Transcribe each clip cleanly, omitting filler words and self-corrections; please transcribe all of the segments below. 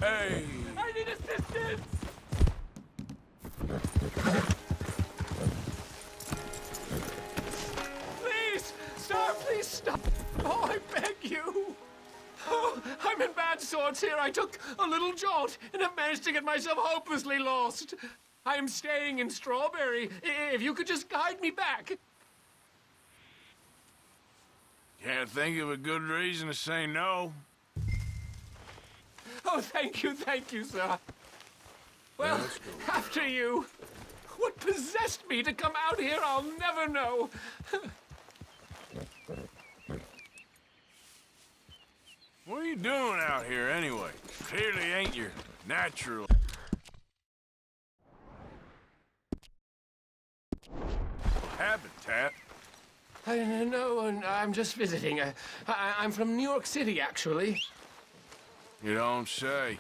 Hey! I need assistance! Please! Sir, please stop! Oh, I beg you! Oh, I'm in bad sorts here. I took a little jolt and have managed to get myself hopelessly lost. I am staying in Strawberry. If you could just guide me back. Can't think of a good reason to say no. Oh, thank you, sir. Well, after you. What possessed me to come out here, I'll never know. What are you doing out here anyway? Clearly ain't your natural habitat. No, I'm just visiting. I'm from New York City, actually. You don't say.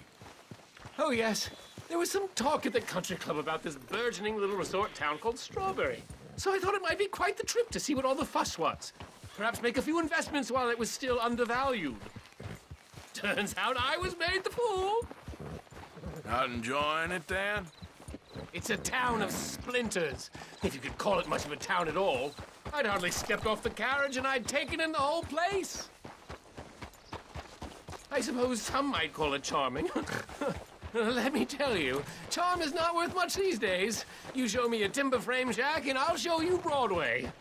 Oh, yes. There was some talk at the country club about this burgeoning little resort town called Strawberry. So I thought it might be quite the trip to see what all the fuss was. Perhaps make a few investments while it was still undervalued. Turns out I was made the fool. Not enjoying it, then? It's a town of splinters, if you could call it much of a town at all. I'd hardly stepped off the carriage and I'd taken in the whole place. I suppose some might call it charming. Let me tell you, charm is not worth much these days. You show me a timber frame shack and I'll show you Broadway.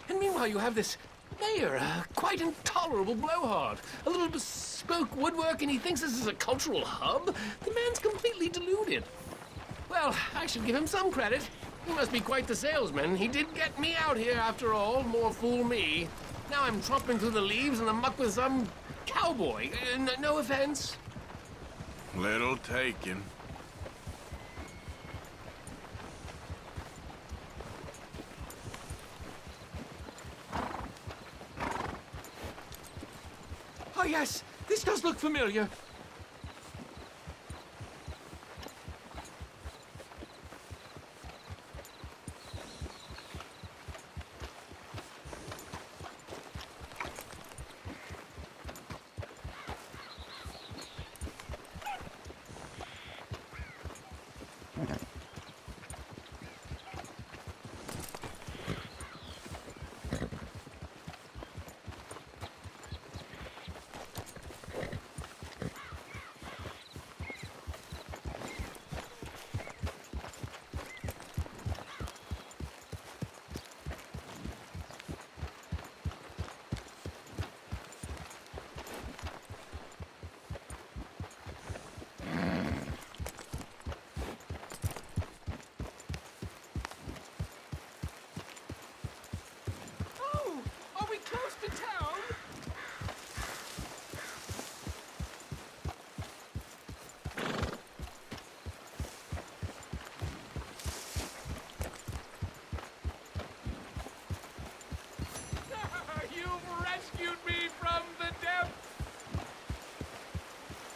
And meanwhile you have this mayor, a quite intolerable blowhard. A little bespoke woodwork and he thinks this is a cultural hub? The man's completely deluded. Well, I should give him some credit. He must be quite the salesman. He did get me out here after all, more fool me. Now I'm tromping through the leaves and the muck with some cowboy. No offense. Little taken. Oh, yes, this does look familiar.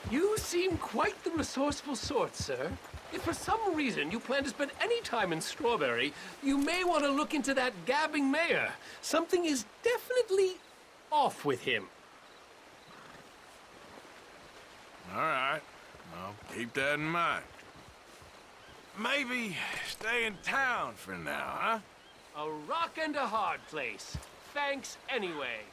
You seem quite the resourceful sort, sir. If for some reason you plan to spend any time in Strawberry, you may want to look into that gabbing mayor. Something is definitely off with him. All right. I'll keep that in mind. Maybe stay in town for now, huh? A rock and a hard place. Thanks anyway.